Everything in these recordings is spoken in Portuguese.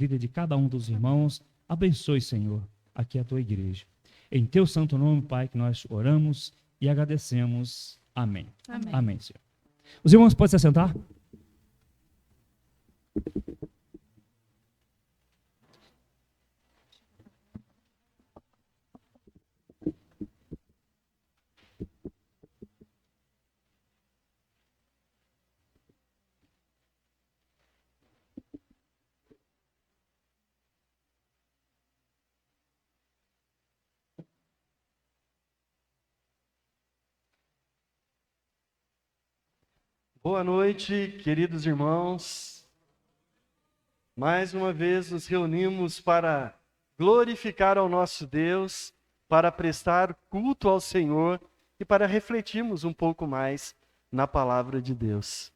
vida de cada um dos irmãos. Abençoe, Senhor, aqui a tua igreja. Em teu santo nome, Pai, que nós oramos e agradecemos. Amém. Amém. Amém, Senhor. Os irmãos podem se assentar? Boa noite, queridos irmãos. Mais uma vez nos reunimos para glorificar ao nosso Deus, para prestar culto ao Senhor e para refletirmos um pouco mais na palavra de Deus.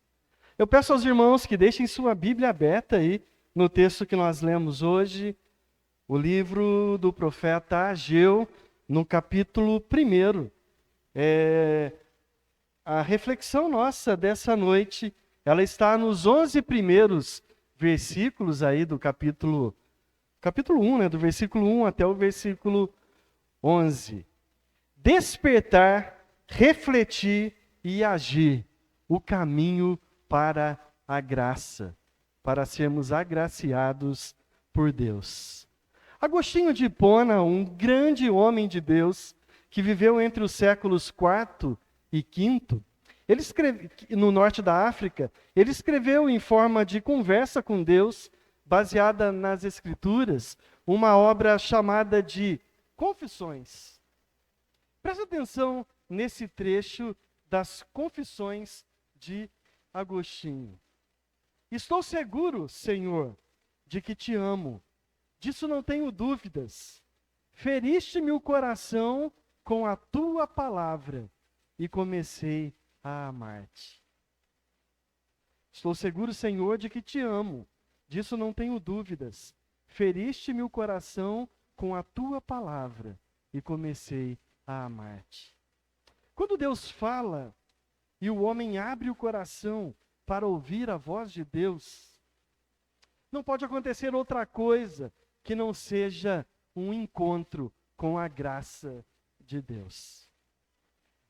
Eu peço aos irmãos que deixem sua Bíblia aberta aí no texto que nós lemos hoje, o livro do profeta Ageu, no capítulo 1. A reflexão nossa dessa noite, ela está nos 11 primeiros versículos aí do capítulo 1, né, do versículo 1 até o versículo 11. Despertar, refletir e agir, o caminho para a graça, para sermos agraciados por Deus. Agostinho de Hipona, um grande homem de Deus, que viveu entre os séculos IV e V, ele escreve, no norte da África, ele escreveu em forma de conversa com Deus, baseada nas Escrituras, uma obra chamada de Confissões. Presta atenção nesse trecho das Confissões de Agostinho. Estou seguro, Senhor, de que te amo, disso não tenho dúvidas. Feriste-me o coração com a tua palavra e comecei a amar-te. Estou seguro, Senhor, de que te amo, disso não tenho dúvidas. Feriste-me o coração com a tua palavra e comecei a amar-te. Quando Deus fala e o homem abre o coração para ouvir a voz de Deus, não pode acontecer outra coisa que não seja um encontro com a graça de Deus.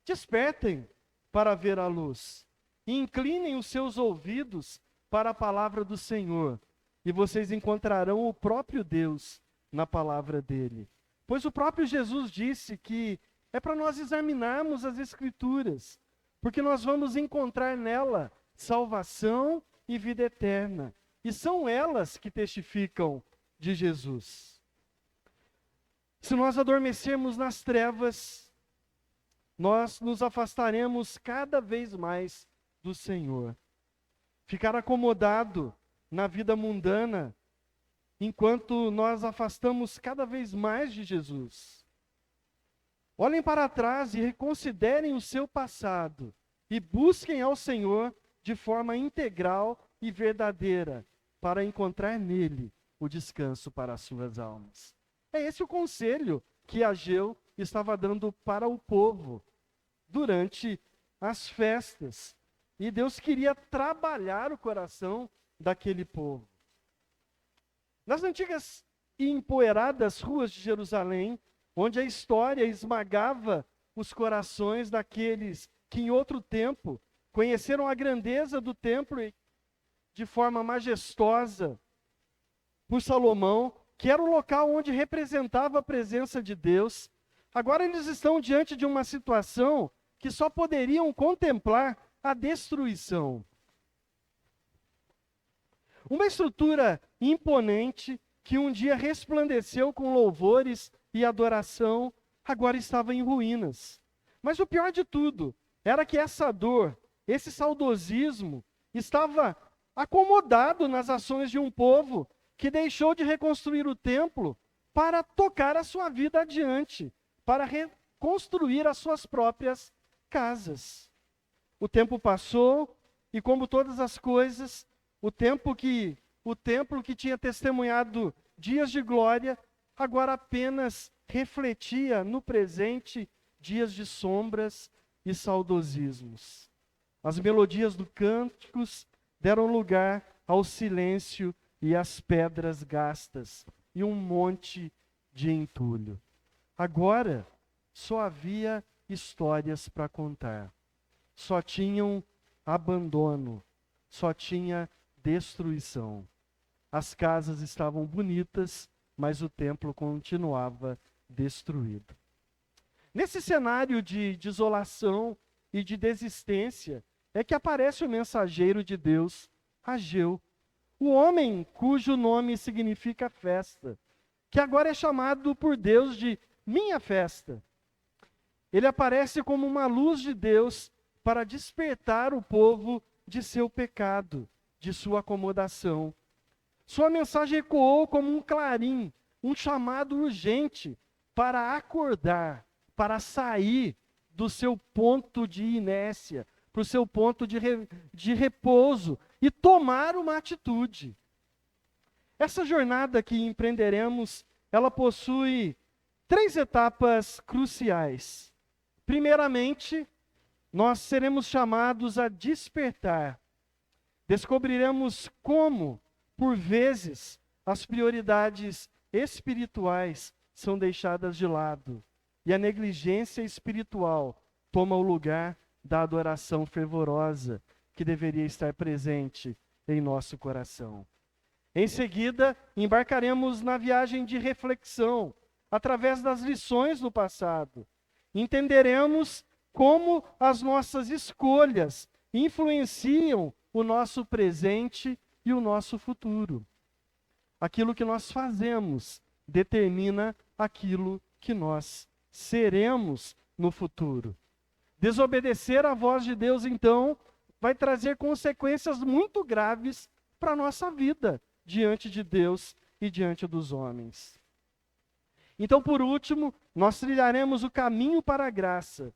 Despertem para ver a luz, e inclinem os seus ouvidos para a palavra do Senhor, e vocês encontrarão o próprio Deus na palavra dele. Pois o próprio Jesus disse que é para nós examinarmos as Escrituras, porque nós vamos encontrar nela salvação e vida eterna, e são elas que testificam de Jesus. Se nós adormecermos nas trevas, nós nos afastaremos cada vez mais do Senhor. Ficar acomodado na vida mundana, enquanto nós afastamos cada vez mais de Jesus. Olhem para trás e reconsiderem o seu passado e busquem ao Senhor de forma integral e verdadeira, para encontrar nele o descanso para as suas almas. É esse o conselho que Ageu estava dando para o povo durante as festas. E Deus queria trabalhar o coração daquele povo. Nas antigas e empoeiradas ruas de Jerusalém, onde a história esmagava os corações daqueles que em outro tempo conheceram a grandeza do templo de forma majestosa por Salomão, que era o local onde representava a presença de Deus, agora eles estão diante de uma situação que só poderiam contemplar a destruição. Uma estrutura imponente que um dia resplandeceu com louvores e adoração, agora estava em ruínas. Mas o pior de tudo era que essa dor, esse saudosismo, estava acomodado nas ações de um povo que deixou de reconstruir o templo para tocar a sua vida adiante, para reconstruir as suas próprias casas. O tempo passou e, como todas as coisas, o templo que tinha testemunhado dias de glória, agora apenas refletia no presente dias de sombras e saudosismos. As melodias dos cânticos deram lugar ao silêncio e as pedras gastas, e um monte de entulho. Agora, só havia histórias para contar. Só tinham abandono, só tinha destruição. As casas estavam bonitas, mas o templo continuava destruído. Nesse cenário de desolação e de desistência, é que aparece o mensageiro de Deus, Ageu, o homem cujo nome significa festa, que agora é chamado por Deus de minha festa. Ele aparece como uma luz de Deus para despertar o povo de seu pecado, de sua acomodação. Sua mensagem ecoou como um clarim, um chamado urgente para acordar, para sair do seu ponto de inércia, para o seu ponto de repouso e tomar uma atitude. Essa jornada que empreenderemos, ela possui 3 etapas cruciais. Primeiramente, nós seremos chamados a despertar. Descobriremos como, por vezes, as prioridades espirituais são deixadas de lado e a negligência espiritual toma o lugar da adoração fervorosa que deveria estar presente em nosso coração. Em seguida, embarcaremos na viagem de reflexão, através das lições do passado. Entenderemos como as nossas escolhas influenciam o nosso presente e o nosso futuro. Aquilo que nós fazemos determina aquilo que nós seremos no futuro. Desobedecer à voz de Deus, então, vai trazer consequências muito graves para a nossa vida, diante de Deus e diante dos homens. Então, por último, nós trilharemos o caminho para a graça.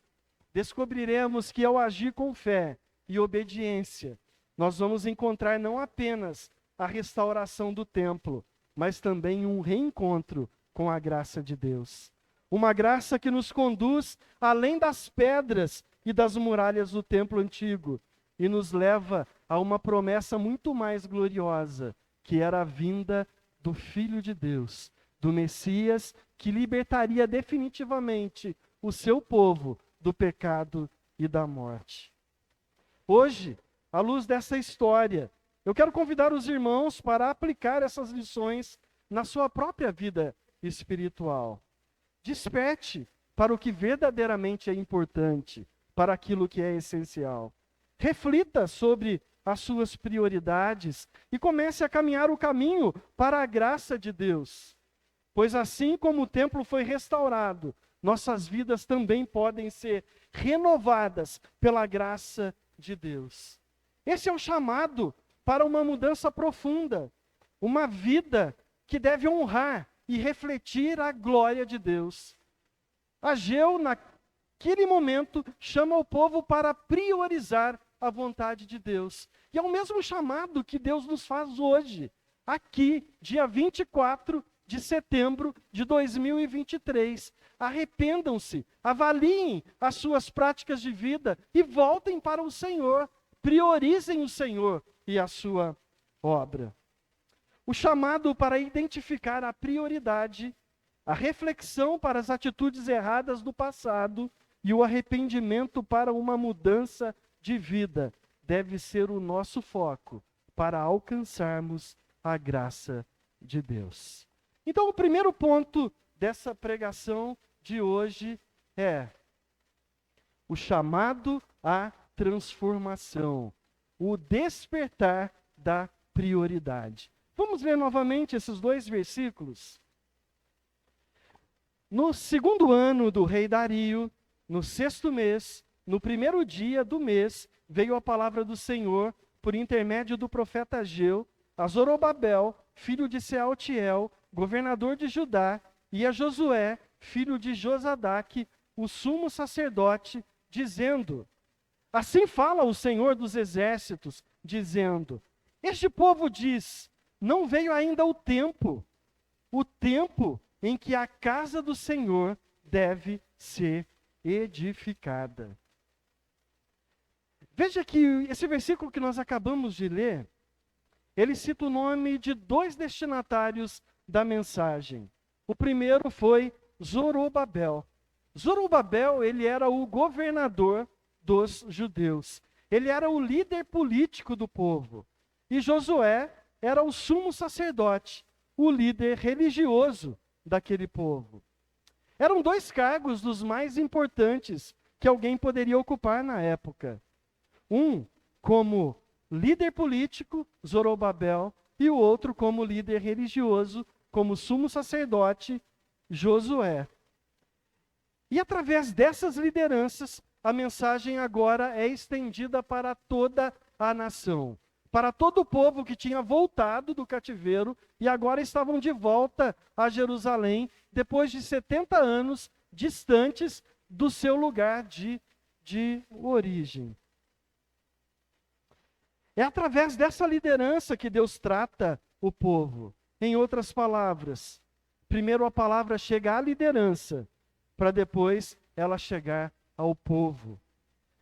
Descobriremos que ao agir com fé e obediência, nós vamos encontrar não apenas a restauração do templo, mas também um reencontro com a graça de Deus. Uma graça que nos conduz além das pedras e das muralhas do templo antigo e nos leva a uma promessa muito mais gloriosa, que era a vinda do Filho de Deus, do Messias, que libertaria definitivamente o seu povo do pecado e da morte. Hoje, à luz dessa história, eu quero convidar os irmãos para aplicar essas lições na sua própria vida espiritual. Desperte para o que verdadeiramente é importante, para aquilo que é essencial. Reflita sobre as suas prioridades e comece a caminhar o caminho para a graça de Deus. Pois assim como o templo foi restaurado, nossas vidas também podem ser renovadas pela graça de Deus. Esse é o chamado para uma mudança profunda, uma vida que deve honrar e refletir a glória de Deus. Ageu, naquele momento, chama o povo para priorizar a vontade de Deus. E é o mesmo chamado que Deus nos faz hoje, aqui, dia 24 de setembro de 2023. Arrependam-se, avaliem as suas práticas de vida e voltem para o Senhor. Priorizem o Senhor e a sua obra. O chamado para identificar a prioridade, a reflexão para as atitudes erradas do passado e o arrependimento para uma mudança de vida deve ser o nosso foco para alcançarmos a graça de Deus. Então, o primeiro ponto dessa pregação de hoje é o chamado à transformação, o despertar da prioridade. Vamos ler novamente esses 2 versículos. No 2º ano do rei Dario, no 6º mês, no 1º dia do mês, veio a palavra do Senhor, por intermédio do profeta Ageu, a Zorobabel, filho de Sealtiel, governador de Judá, e a Josué, filho de Josadaque, o sumo sacerdote, dizendo: assim fala o Senhor dos exércitos, dizendo: este povo diz, não veio ainda o tempo em que a casa do Senhor deve ser edificada. Veja que esse versículo que nós acabamos de ler, ele cita o nome de 2 destinatários da mensagem. O primeiro foi Zorobabel. Zorobabel, ele era o governador dos judeus. Ele era o líder político do povo. E Josué era o sumo sacerdote, o líder religioso daquele povo. Eram 2 cargos dos mais importantes que alguém poderia ocupar na época. Um como líder político, Zorobabel, e o outro como líder religioso, como sumo sacerdote, Josué. E através dessas lideranças, a mensagem agora é estendida para toda a nação, para todo o povo que tinha voltado do cativeiro e agora estavam de volta a Jerusalém, depois de 70 anos distantes do seu lugar de origem. É através dessa liderança que Deus trata o povo. Em outras palavras, primeiro a palavra chega à liderança, para depois ela chegar ao povo.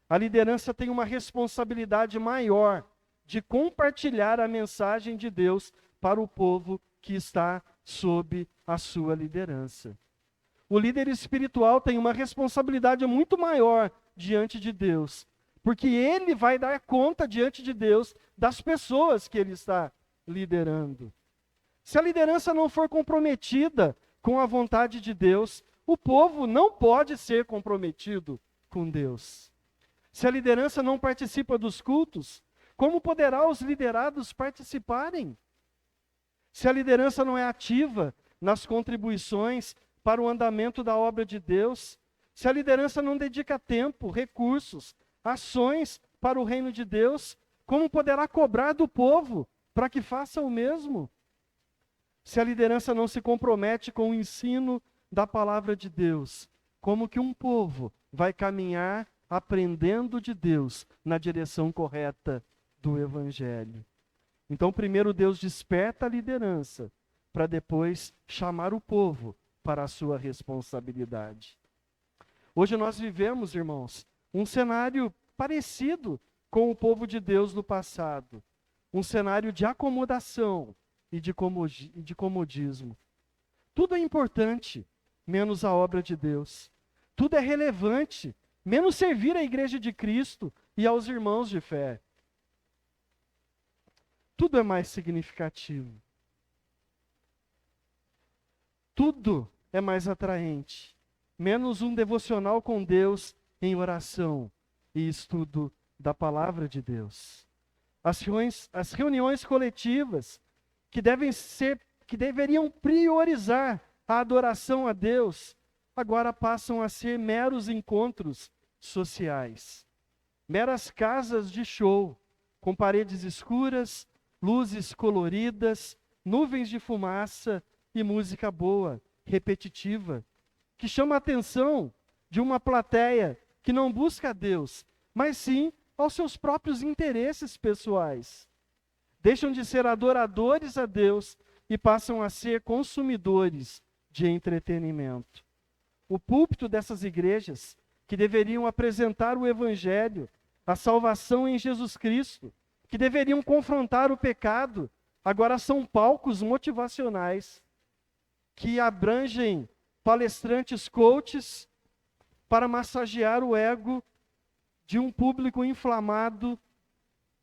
A liderança tem uma responsabilidade maior de compartilhar a mensagem de Deus para o povo que está sob a sua liderança. O líder espiritual tem uma responsabilidade muito maior diante de Deus, porque ele vai dar conta diante de Deus das pessoas que ele está liderando. Se a liderança não for comprometida com a vontade de Deus, o povo não pode ser comprometido com Deus. Se a liderança não participa dos cultos, como poderá os liderados participarem? Se a liderança não é ativa nas contribuições para o andamento da obra de Deus, se a liderança não dedica tempo, recursos, ações para o reino de Deus, como poderá cobrar do povo para que faça o mesmo? Se a liderança não se compromete com o ensino da palavra de Deus, como que um povo vai caminhar aprendendo de Deus na direção correta do Evangelho? Então, primeiro Deus desperta a liderança, para depois chamar o povo para a sua responsabilidade. Hoje nós vivemos, irmãos, um cenário parecido com o povo de Deus no passado. Um cenário de acomodação e de comodismo. Tudo é importante, menos a obra de Deus. Tudo é relevante, menos servir à igreja de Cristo e aos irmãos de fé. Tudo é mais significativo. Tudo é mais atraente, menos um devocional com Deus em oração e estudo da palavra de Deus. As reuniões coletivas que deveriam priorizar a adoração a Deus, agora passam a ser meros encontros sociais, meras casas de show, com paredes escuras, luzes coloridas, nuvens de fumaça e música boa, repetitiva, que chama a atenção de uma plateia que não busca a Deus, mas sim aos seus próprios interesses pessoais. Deixam de ser adoradores a Deus e passam a ser consumidores de entretenimento. O púlpito dessas igrejas, que deveriam apresentar o Evangelho, a salvação em Jesus Cristo, que deveriam confrontar o pecado, agora são palcos motivacionais que abrangem palestrantes coaches para massagear o ego de um público inflamado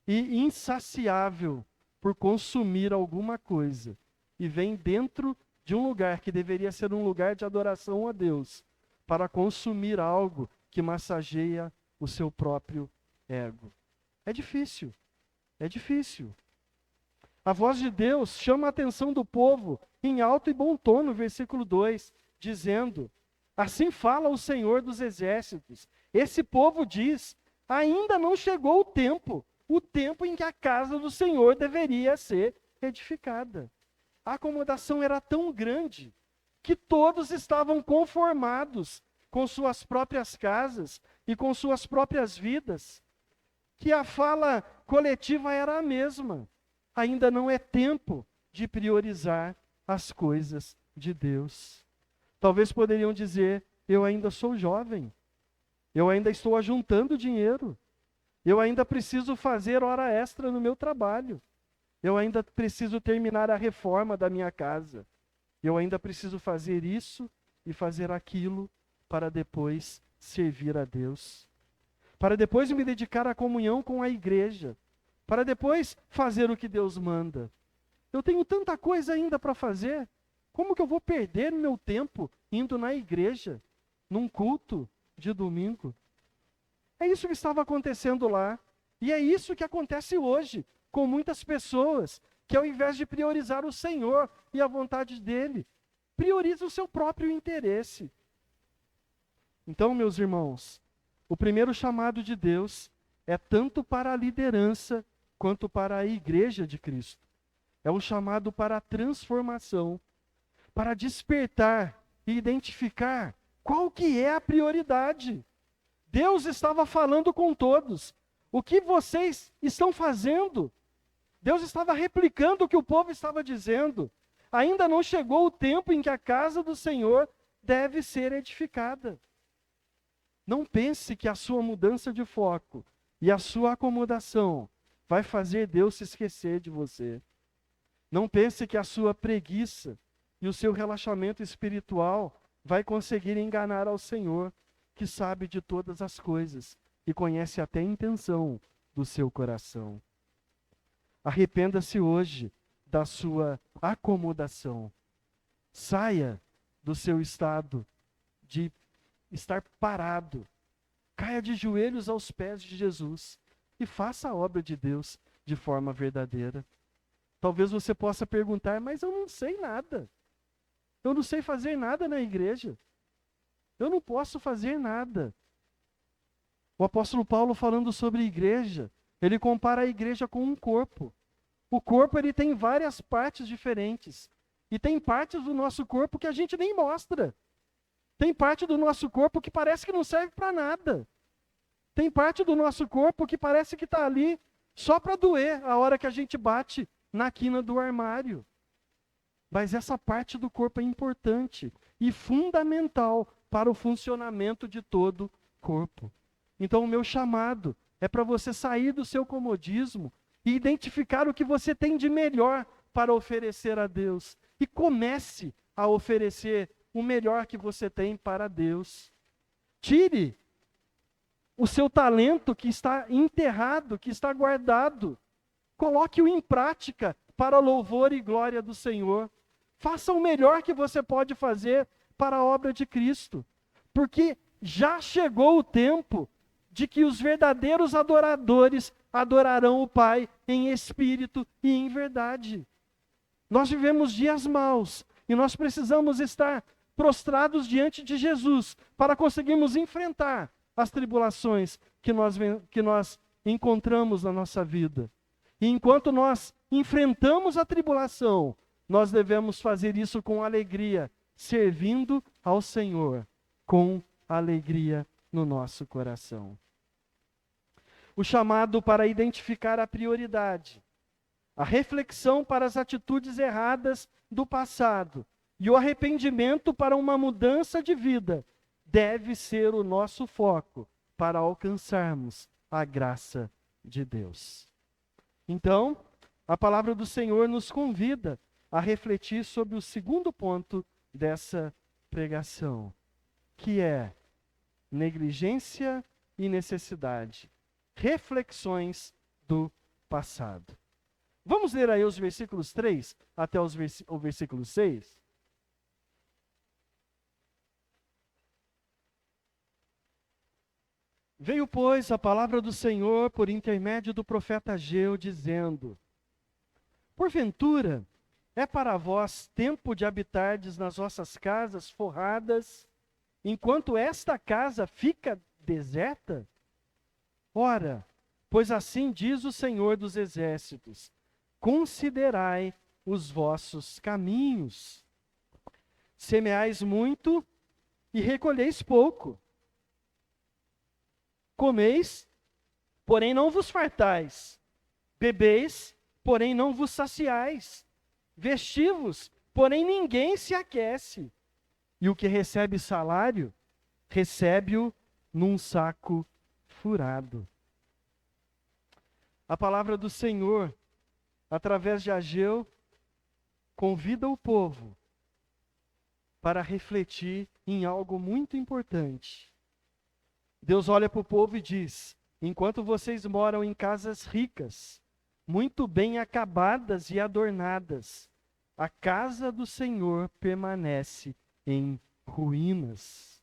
e insaciável por consumir alguma coisa. E vem dentro de um lugar que deveria ser um lugar de adoração a Deus, para consumir algo que massageia o seu próprio ego. É difícil, é difícil. A voz de Deus chama a atenção do povo em alto e bom tom no versículo 2, dizendo: assim fala o Senhor dos Exércitos. Esse povo diz: ainda não chegou o tempo em que a casa do Senhor deveria ser edificada. A acomodação era tão grande que todos estavam conformados com suas próprias casas e com suas próprias vidas, que a fala coletiva era a mesma. Ainda não é tempo de priorizar as coisas de Deus. Talvez poderiam dizer: eu ainda sou jovem, eu ainda estou ajuntando dinheiro, eu ainda preciso fazer hora extra no meu trabalho, Eu ainda preciso terminar a reforma da minha casa. Eu ainda preciso fazer isso e fazer aquilo para depois servir a Deus. Para depois me dedicar à comunhão com a igreja. Para depois fazer o que Deus manda. Eu tenho tanta coisa ainda para fazer. Como que eu vou perder meu tempo indo na igreja, num culto de domingo? É isso que estava acontecendo lá. E é isso que acontece hoje com muitas pessoas, que ao invés de priorizar o Senhor e a vontade dele, prioriza o seu próprio interesse. Então, meus irmãos, o primeiro chamado de Deus é tanto para a liderança quanto para a igreja de Cristo. É um chamado para a transformação, para despertar e identificar qual que é a prioridade. Deus estava falando com todos. O que vocês estão fazendo? Deus estava replicando o que o povo estava dizendo. Ainda não chegou o tempo em que a casa do Senhor deve ser edificada. Não pense que a sua mudança de foco e a sua acomodação vai fazer Deus se esquecer de você. Não pense que a sua preguiça e o seu relaxamento espiritual vai conseguir enganar ao Senhor, que sabe de todas as coisas e conhece até a intenção do seu coração. Arrependa-se hoje da sua acomodação. Saia do seu estado de estar parado. Caia de joelhos aos pés de Jesus e faça a obra de Deus de forma verdadeira. Talvez você possa perguntar, mas eu não sei nada. Eu não sei fazer nada na igreja. Eu não posso fazer nada. O apóstolo Paulo, falando sobre a igreja, ele compara a igreja com um corpo. O corpo, ele tem várias partes diferentes. E tem partes do nosso corpo que a gente nem mostra. Tem parte do nosso corpo que parece que não serve para nada. Tem parte do nosso corpo que parece que está ali só para doer a hora que a gente bate na quina do armário. Mas essa parte do corpo é importante e fundamental para o funcionamento de todo o corpo. Então o meu chamado é para você sair do seu comodismo e identificar o que você tem de melhor para oferecer a Deus. E comece a oferecer o melhor que você tem para Deus. Tire o seu talento que está enterrado, que está guardado. Coloque-o em prática para louvor e glória do Senhor. Faça o melhor que você pode fazer para a obra de Cristo. Porque já chegou o tempo de que os verdadeiros adoradores adorarão o Pai em espírito e em verdade. Nós vivemos dias maus e nós precisamos estar prostrados diante de Jesus para conseguirmos enfrentar as tribulações que nós encontramos na nossa vida. E enquanto nós enfrentamos a tribulação, nós devemos fazer isso com alegria, servindo ao Senhor, com alegria no nosso coração. O chamado para identificar a prioridade, a reflexão para as atitudes erradas do passado e o arrependimento para uma mudança de vida deve ser o nosso foco para alcançarmos a graça de Deus. Então, a palavra do Senhor nos convida a refletir sobre o segundo ponto dessa pregação, que é negligência e necessidade. Reflexões do passado. Vamos ler aí os versículos 3 até o versículo 6? Veio, pois, a palavra do Senhor por intermédio do profeta Ageu, dizendo: Porventura, é para vós tempo de habitardes nas vossas casas forradas, enquanto esta casa fica deserta? Ora, pois assim diz o Senhor dos Exércitos: considerai os vossos caminhos. Semeais muito e recolheis pouco. Comeis, porém não vos fartais. Bebeis, porém não vos saciais. Vestivos, porém ninguém se aquece. E o que recebe salário, recebe-o num saco furado. A palavra do Senhor através de Ageu, convida o povo para refletir em algo muito importante. Deus olha para o povo e diz: enquanto vocês moram em casas ricas, muito bem acabadas e adornadas, a casa do Senhor permanece em ruínas.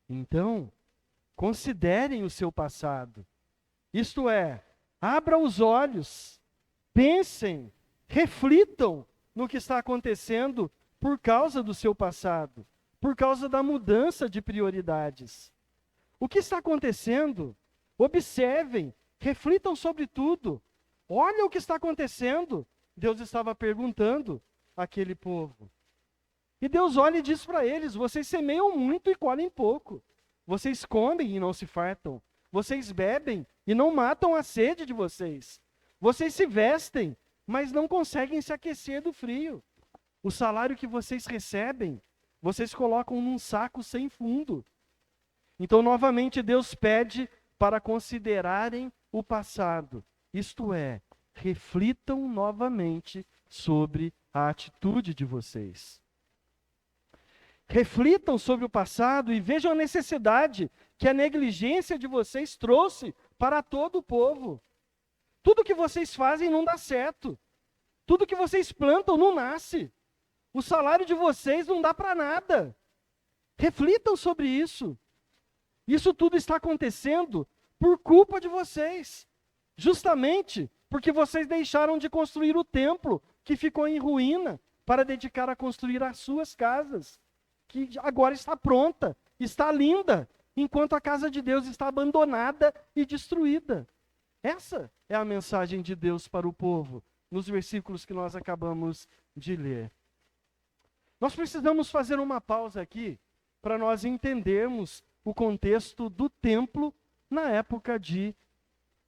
Então, considerem o seu passado. Isto é, abra os olhos, pensem, reflitam no que está acontecendo por causa do seu passado, por causa da mudança de prioridades. O que está acontecendo? Observem, reflitam sobre tudo. Olha o que está acontecendo. Deus estava perguntando àquele povo. E Deus olha e diz para eles: vocês semeiam muito e colhem pouco. Vocês comem e não se fartam. Vocês bebem e não matam a sede de vocês. Vocês se vestem, mas não conseguem se aquecer do frio. O salário que vocês recebem, vocês colocam num saco sem fundo. Então, novamente, Deus pede para considerarem o passado. Isto é, reflitam novamente sobre a atitude de vocês. Reflitam sobre o passado e vejam a necessidade que a negligência de vocês trouxe para todo o povo. Tudo que vocês fazem não dá certo. Tudo que vocês plantam não nasce. O salário de vocês não dá para nada. Reflitam sobre isso. Isso tudo está acontecendo por culpa de vocês. Justamente porque vocês deixaram de construir o templo que ficou em ruína para dedicar a construir as suas casas, que agora está pronta, está linda, enquanto a casa de Deus está abandonada e destruída. Essa é a mensagem de Deus para o povo, nos versículos que nós acabamos de ler. Nós precisamos fazer uma pausa aqui para nós entendermos o contexto do templo na época de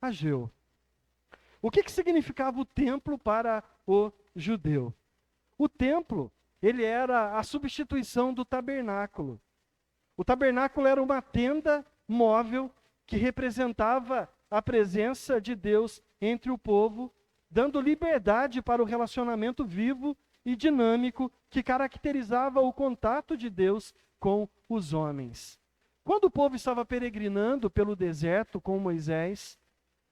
Ageu. O que significava o templo para o judeu? O templo, ele era a substituição do tabernáculo. O tabernáculo era uma tenda móvel que representava a presença de Deus entre o povo, dando liberdade para o relacionamento vivo e dinâmico que caracterizava o contato de Deus com os homens. Quando o povo estava peregrinando pelo deserto com Moisés,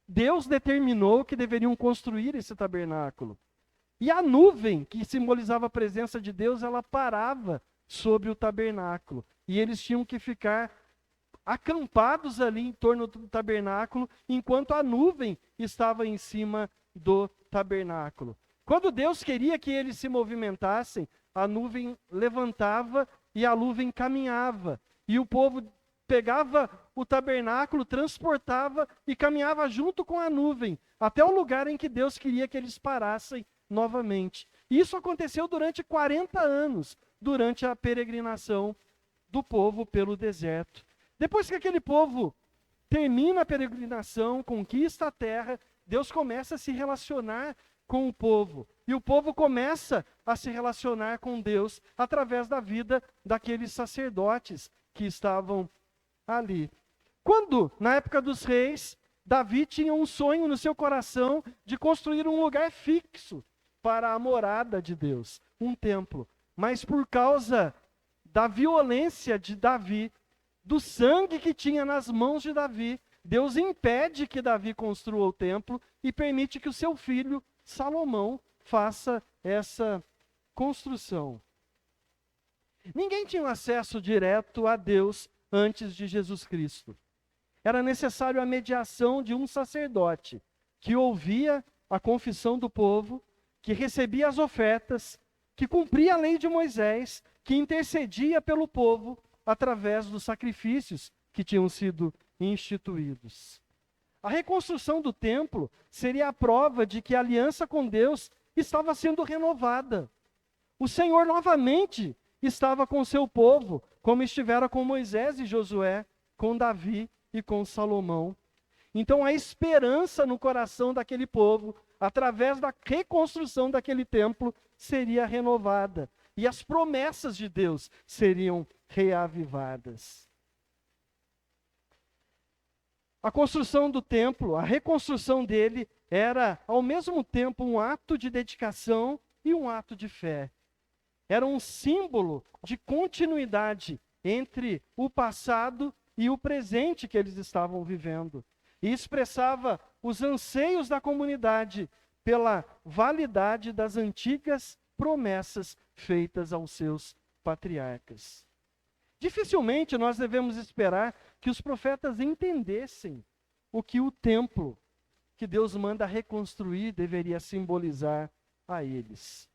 Deus determinou que deveriam construir esse tabernáculo. E a nuvem, que simbolizava a presença de Deus, ela parava sobre o tabernáculo. E eles tinham que ficar acampados ali em torno do tabernáculo, enquanto a nuvem estava em cima do tabernáculo. Quando Deus queria que eles se movimentassem, a nuvem levantava e a nuvem caminhava. E o povo pegava o tabernáculo, transportava e caminhava junto com a nuvem, até o lugar em que Deus queria que eles parassem novamente. Isso aconteceu durante 40 anos, durante a peregrinação do povo pelo deserto. Depois que aquele povo termina a peregrinação, conquista a terra, Deus começa a se relacionar com o povo. E o povo começa a se relacionar com Deus através da vida daqueles sacerdotes que estavam ali. Quando, na época dos reis, Davi tinha um sonho no seu coração de construir um lugar fixo para a morada de Deus, um templo. Mas por causa da violência de Davi, do sangue que tinha nas mãos de Davi, Deus impede que Davi construa o templo e permite que o seu filho, Salomão, faça essa construção. Ninguém tinha acesso direto a Deus antes de Jesus Cristo. Era necessário a mediação de um sacerdote que ouvia a confissão do povo, que recebia as ofertas, que cumpria a lei de Moisés, que intercedia pelo povo através dos sacrifícios que tinham sido instituídos. A reconstrução do templo seria a prova de que a aliança com Deus estava sendo renovada. O Senhor novamente estava com seu povo, como estivera com Moisés e Josué, com Davi e com Salomão. Então a esperança no coração daquele povo, através da reconstrução daquele templo, seria renovada. E as promessas de Deus seriam reavivadas. A construção do templo, a reconstrução dele, era ao mesmo tempo um ato de dedicação e um ato de fé. Era um símbolo de continuidade entre o passado e o presente que eles estavam vivendo. E expressava os anseios da comunidade pela validade das antigas promessas feitas aos seus patriarcas. Dificilmente nós devemos esperar que os profetas entendessem o que o templo que Deus manda reconstruir deveria simbolizar a eles.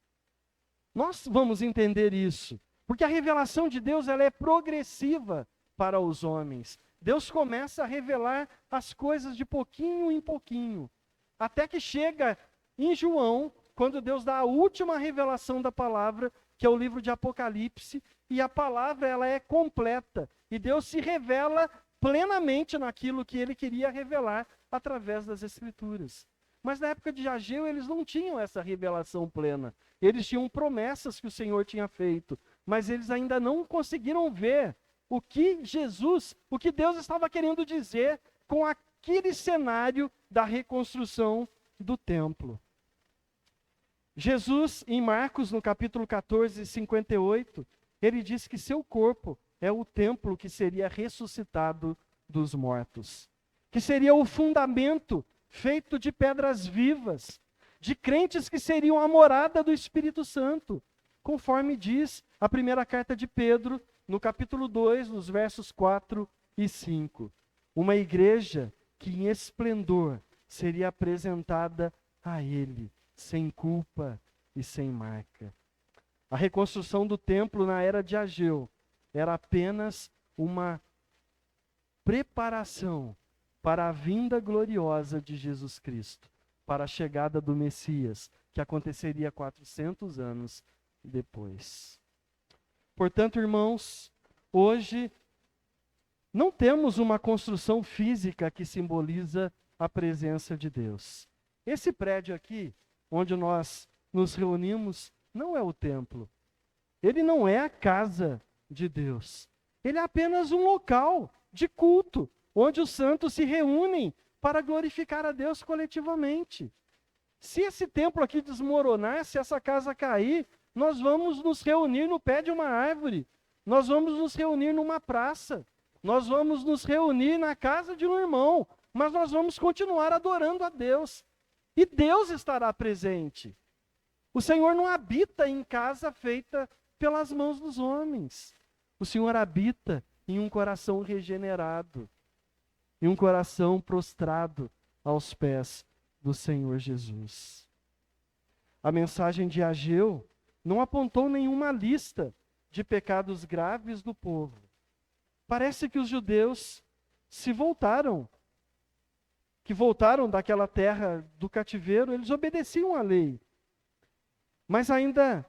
Nós vamos entender isso, porque a revelação de Deus ela é progressiva para os homens. Deus começa a revelar as coisas de pouquinho em pouquinho, até que chega em João, quando Deus dá a última revelação da palavra, que é o livro de Apocalipse, e a palavra ela é completa, e Deus se revela plenamente naquilo que ele queria revelar através das Escrituras. Mas na época de Ageu eles não tinham essa revelação plena. Eles tinham promessas que o Senhor tinha feito, mas eles ainda não conseguiram ver o que Deus estava querendo dizer com aquele cenário da reconstrução do templo. Jesus, em Marcos, no capítulo 14, 58, ele diz que seu corpo é o templo que seria ressuscitado dos mortos, que seria o fundamento feito de pedras vivas, de crentes que seriam a morada do Espírito Santo, conforme diz a primeira carta de Pedro, no capítulo 2, nos versos 4 e 5. Uma igreja que em esplendor seria apresentada a ele, sem culpa e sem marca. A reconstrução do templo na era de Ageu era apenas uma preparação para a vinda gloriosa de Jesus Cristo, para a chegada do Messias, que aconteceria 400 anos depois. Portanto, irmãos, hoje não temos uma construção física que simboliza a presença de Deus. Esse prédio aqui, onde nós nos reunimos, não é o templo. Ele não é a casa de Deus. Ele é apenas um local de culto, onde os santos se reúnem para glorificar a Deus coletivamente. Se esse templo aqui desmoronar, se essa casa cair, nós vamos nos reunir no pé de uma árvore, nós vamos nos reunir numa praça, nós vamos nos reunir na casa de um irmão, mas nós vamos continuar adorando a Deus. E Deus estará presente. O Senhor não habita em casa feita pelas mãos dos homens. O Senhor habita em um coração regenerado, em um coração prostrado aos pés do Senhor Jesus. A mensagem de Ageu não apontou nenhuma lista de pecados graves do povo. Parece que os judeus que voltaram daquela terra do cativeiro, eles obedeciam à lei, mas ainda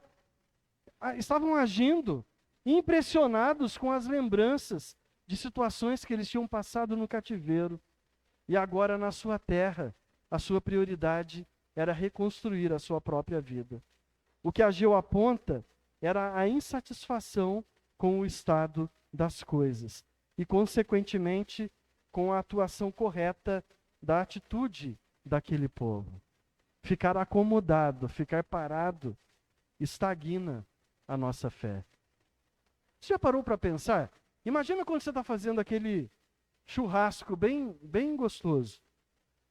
estavam agindo impressionados com as lembranças de situações que eles tinham passado no cativeiro, e agora na sua terra, a sua prioridade era reconstruir a sua própria vida. O que Ageu aponta era a insatisfação com o estado das coisas, e consequentemente com a atuação correta da atitude daquele povo. Ficar acomodado, ficar parado, estagna a nossa fé. Você já parou para pensar? Imagina quando você está fazendo aquele churrasco bem gostoso.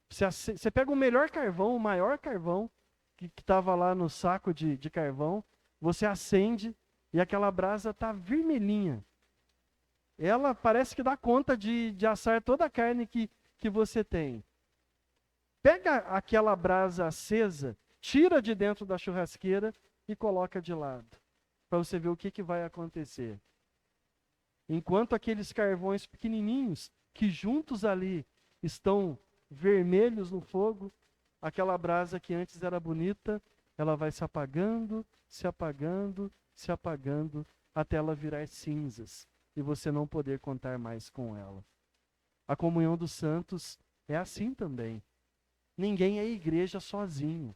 Você pega o melhor carvão, o maior carvão que estava lá no saco de carvão, você acende e aquela brasa está vermelhinha. Ela parece que dá conta de assar toda a carne que você tem. Pega aquela brasa acesa, tira de dentro da churrasqueira e coloca de lado, para você ver o que vai acontecer. Enquanto aqueles carvões pequenininhos, que juntos ali estão vermelhos no fogo, aquela brasa que antes era bonita, ela vai se apagando, se apagando, se apagando, até ela virar cinzas e você não poder contar mais com ela. A comunhão dos santos é assim também. Ninguém é igreja sozinho.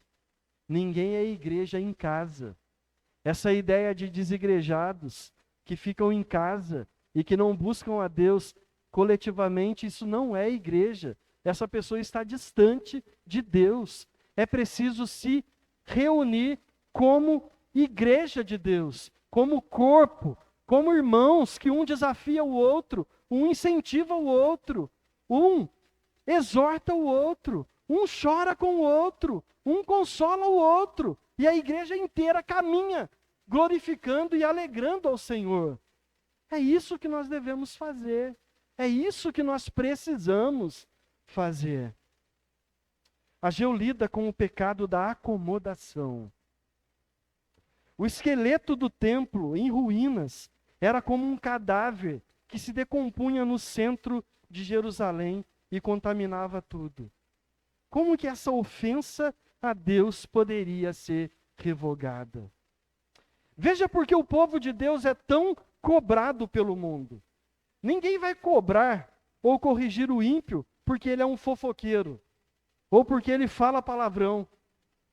Ninguém é igreja em casa. Essa ideia de desigrejados que ficam em casa e que não buscam a Deus coletivamente, isso não é igreja. Essa pessoa está distante de Deus. É preciso se reunir como igreja de Deus, como corpo, como irmãos, que um desafia o outro, um incentiva o outro, um exorta o outro, um chora com o outro, um consola o outro, e a igreja inteira caminha, glorificando e alegrando ao Senhor. É isso que nós devemos fazer, é isso que nós precisamos fazer. Ageu lida com o pecado da acomodação. O esqueleto do templo, em ruínas, era como um cadáver que se decompunha no centro de Jerusalém e contaminava tudo. Como que essa ofensa a Deus poderia ser revogada? Veja porque o povo de Deus é tão cobrado pelo mundo. Ninguém vai cobrar ou corrigir o ímpio porque ele é um fofoqueiro, ou porque ele fala palavrão,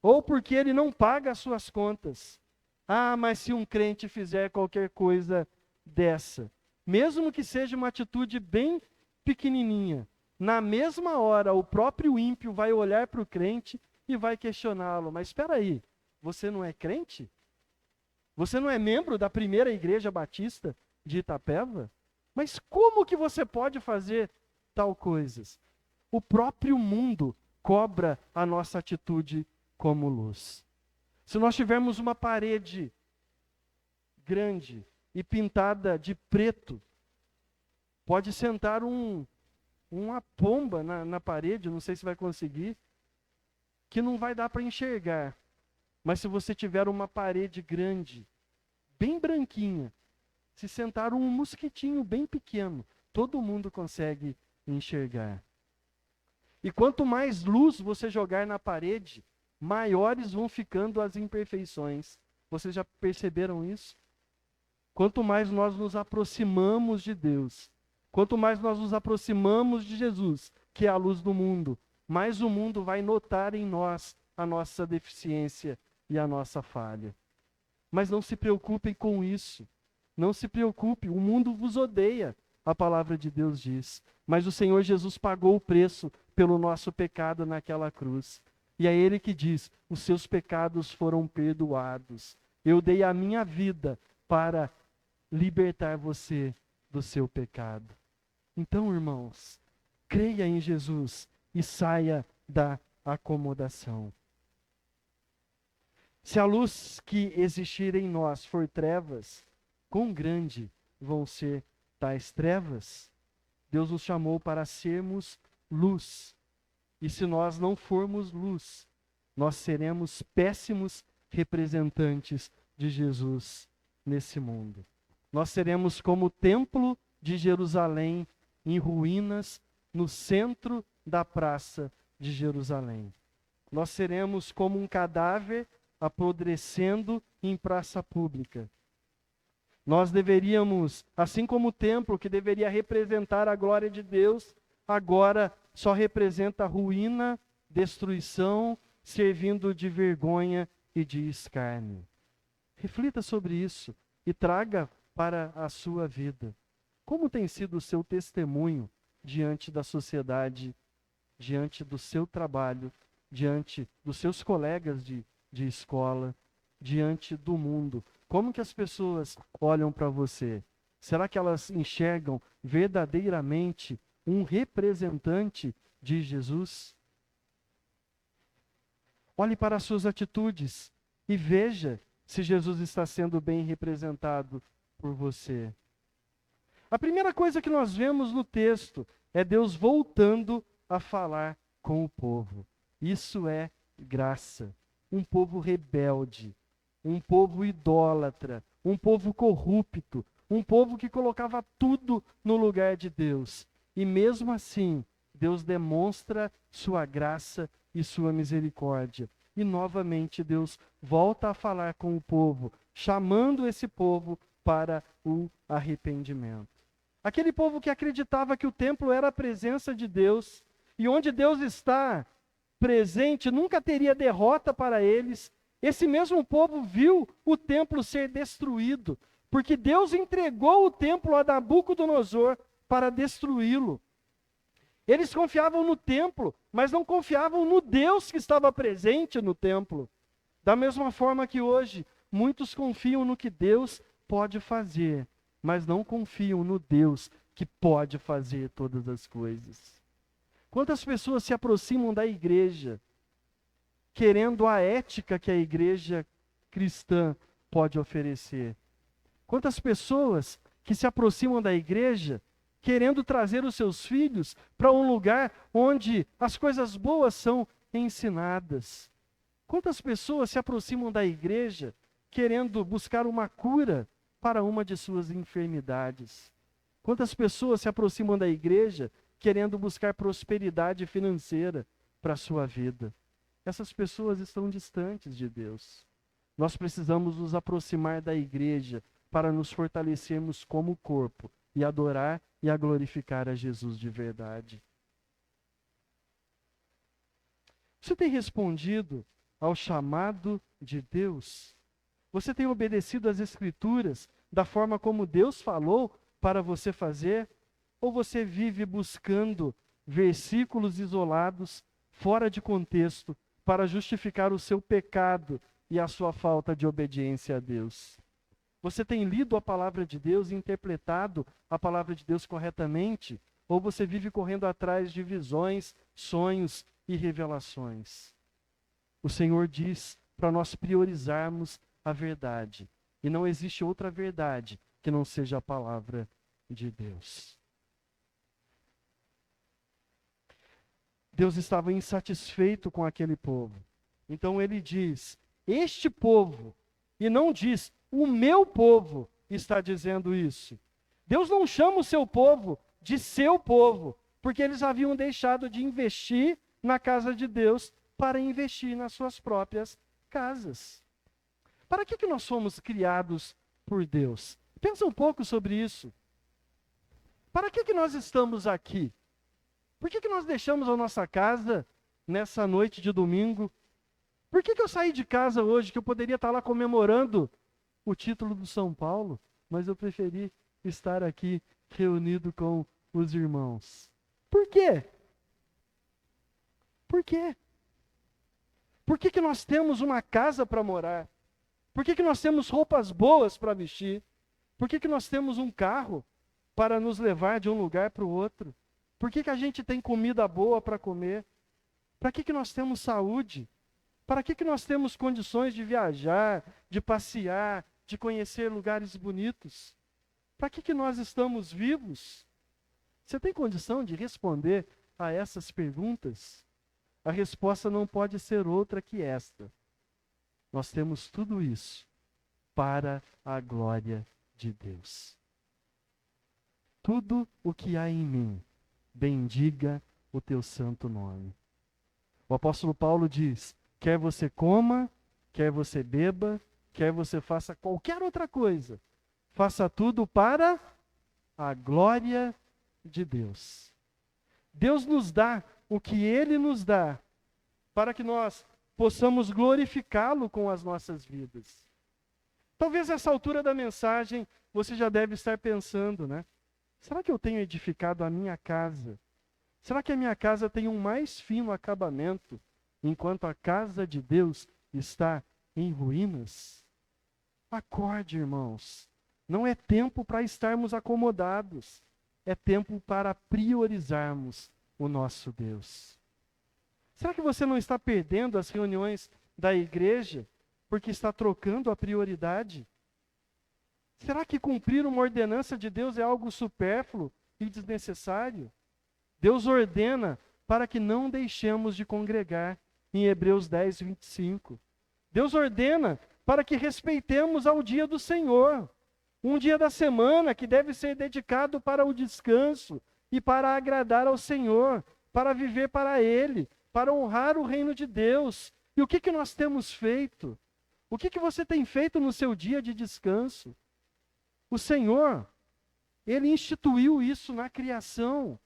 ou porque ele não paga as suas contas. Ah, mas se um crente fizer qualquer coisa dessa, mesmo que seja uma atitude bem pequenininha, na mesma hora o próprio ímpio vai olhar para o crente e vai questioná-lo. Mas espera aí, você não é crente? Você não é membro da primeira igreja batista de Itapeva? Mas como que você pode fazer tal coisas? O próprio mundo cobra a nossa atitude como luz. Se nós tivermos uma parede grande e pintada de preto, pode sentar uma pomba na parede, não sei se vai conseguir, que não vai dar para enxergar. Mas se você tiver uma parede grande, bem branquinha, se sentar um mosquitinho bem pequeno, todo mundo consegue enxergar. E quanto mais luz você jogar na parede, maiores vão ficando as imperfeições. Vocês já perceberam isso? Quanto mais nós nos aproximamos de Deus, quanto mais nós nos aproximamos de Jesus, que é a luz do mundo, mais o mundo vai notar em nós a nossa deficiência e a nossa falha. Mas não se preocupem com isso. Não se preocupe, o mundo vos odeia, a palavra de Deus diz. Mas o Senhor Jesus pagou o preço pelo nosso pecado naquela cruz. E é Ele que diz, os seus pecados foram perdoados. Eu dei a minha vida para libertar você do seu pecado. Então, irmãos, creia em Jesus e saia da acomodação. Se a luz que existir em nós for trevas, quão grande vão ser tais trevas? Deus nos chamou para sermos luz. E se nós não formos luz, nós seremos péssimos representantes de Jesus nesse mundo. Nós seremos como o templo de Jerusalém em ruínas no centro da praça de Jerusalém. Nós seremos como um cadáver apodrecendo em praça pública. Nós deveríamos, assim como o templo que deveria representar a glória de Deus, agora só representa ruína, destruição, servindo de vergonha e de escárnio. Reflita sobre isso e traga para a sua vida. Como tem sido o seu testemunho diante da sociedade, diante do seu trabalho, diante dos seus colegas de escola, diante do mundo? Como que as pessoas olham para você? Será que elas enxergam verdadeiramente um representante de Jesus? Olhe para as suas atitudes e veja se Jesus está sendo bem representado por você. A primeira coisa que nós vemos no texto é Deus voltando a falar com o povo. Isso é graça. Um povo rebelde, um povo idólatra, um povo corrupto, um povo que colocava tudo no lugar de Deus. E mesmo assim, Deus demonstra sua graça e sua misericórdia. E novamente Deus volta a falar com o povo, chamando esse povo para o arrependimento. Aquele povo que acreditava que o templo era a presença de Deus, e onde Deus está presente, nunca teria derrota para eles. Esse mesmo povo viu o templo ser destruído, porque Deus entregou o templo a Nabucodonosor para destruí-lo. Eles confiavam no templo, mas não confiavam no Deus que estava presente no templo. Da mesma forma que hoje, muitos confiam no que Deus pode fazer, mas não confiam no Deus que pode fazer todas as coisas. Quantas pessoas se aproximam da igreja querendo a ética que a igreja cristã pode oferecer? Quantas pessoas que se aproximam da igreja querendo trazer os seus filhos para um lugar onde as coisas boas são ensinadas? Quantas pessoas se aproximam da igreja querendo buscar uma cura para uma de suas enfermidades? Quantas pessoas se aproximam da igreja querendo buscar prosperidade financeira para a sua vida? Essas pessoas estão distantes de Deus. Nós precisamos nos aproximar da igreja para nos fortalecermos como corpo e adorar e a glorificar a Jesus de verdade. Você tem respondido ao chamado de Deus? Você tem obedecido às Escrituras da forma como Deus falou para você fazer? Ou você vive buscando versículos isolados, fora de contexto, para justificar o seu pecado e a sua falta de obediência a Deus? Você tem lido a palavra de Deus e interpretado a palavra de Deus corretamente? Ou você vive correndo atrás de visões, sonhos e revelações? O Senhor diz para nós priorizarmos a verdade. E não existe outra verdade que não seja a palavra de Deus. Deus estava insatisfeito com aquele povo. Então ele diz, este povo, e não diz, o meu povo está dizendo isso. Deus não chama o seu povo de seu povo, porque eles haviam deixado de investir na casa de Deus para investir nas suas próprias casas. Para que nós fomos criados por Deus? Pensa um pouco sobre isso. Para que nós estamos aqui? Por que nós deixamos a nossa casa nessa noite de domingo? Por que eu saí de casa hoje, que eu poderia estar lá comemorando o título do São Paulo, mas eu preferi estar aqui reunido com os irmãos? Por quê? Por quê? Por que nós temos uma casa para morar? Por que nós temos roupas boas para vestir? Por que nós temos um carro para nos levar de um lugar para o outro? Por que a gente tem comida boa para comer? Para que nós temos saúde? Para que nós temos condições de viajar, de passear, de conhecer lugares bonitos? Para que nós estamos vivos? Você tem condição de responder a essas perguntas? A resposta não pode ser outra que esta. Nós temos tudo isso para a glória de Deus. Tudo o que há em mim, bendiga o teu santo nome. O apóstolo Paulo diz, quer você coma, quer você beba, quer você faça qualquer outra coisa, faça tudo para a glória de Deus. Deus nos dá o que Ele nos dá, para que nós possamos glorificá-lo com as nossas vidas. Talvez nessa altura da mensagem, você já deve estar pensando, né? Será que eu tenho edificado a minha casa? Será que a minha casa tem um mais fino acabamento, enquanto a casa de Deus está em ruínas? Acorde, irmãos. Não é tempo para estarmos acomodados. É tempo para priorizarmos o nosso Deus. Será que você não está perdendo as reuniões da igreja porque está trocando a prioridade? Será que cumprir uma ordenança de Deus é algo supérfluo e desnecessário? Deus ordena para que não deixemos de congregar, em Hebreus 10, 25. Deus ordena para que respeitemos ao dia do Senhor, um dia da semana que deve ser dedicado para o descanso e para agradar ao Senhor, para viver para Ele, para honrar o reino de Deus. E o que nós temos feito? O que você tem feito no seu dia de descanso? O Senhor, Ele instituiu isso na criação,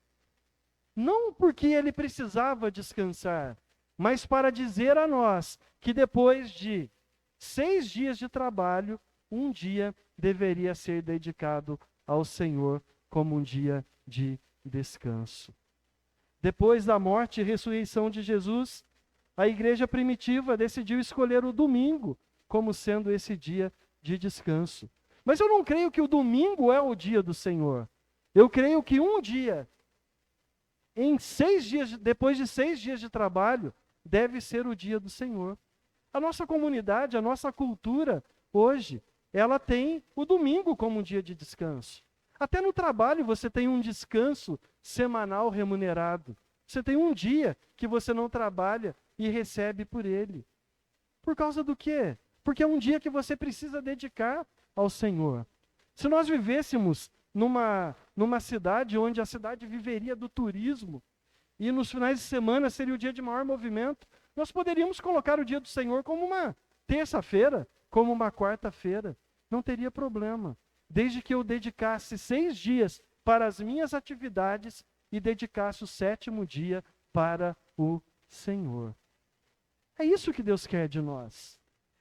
não porque Ele precisava descansar, mas para dizer a nós que depois de 6 dias de trabalho, um dia deveria ser dedicado ao Senhor como um dia de descanso. Depois da morte e ressurreição de Jesus, a igreja primitiva decidiu escolher o domingo como sendo esse dia de descanso. Mas eu não creio que o domingo é o dia do Senhor. Eu creio que um dia, em 6 dias, depois de 6 dias de trabalho, deve ser o dia do Senhor. A nossa comunidade, a nossa cultura, hoje, ela tem o domingo como um dia de descanso. Até no trabalho você tem um descanso semanal remunerado. Você tem um dia que você não trabalha e recebe por ele. Por causa do quê? Porque é um dia que você precisa dedicar ao Senhor. Se nós vivêssemos numa cidade onde a cidade viveria do turismo, e nos finais de semana seria o dia de maior movimento, nós poderíamos colocar o dia do Senhor como uma terça-feira, como uma quarta-feira. Não teria problema, desde que eu dedicasse 6 dias para as minhas atividades e dedicasse o 7º dia para o Senhor. É isso que Deus quer de nós.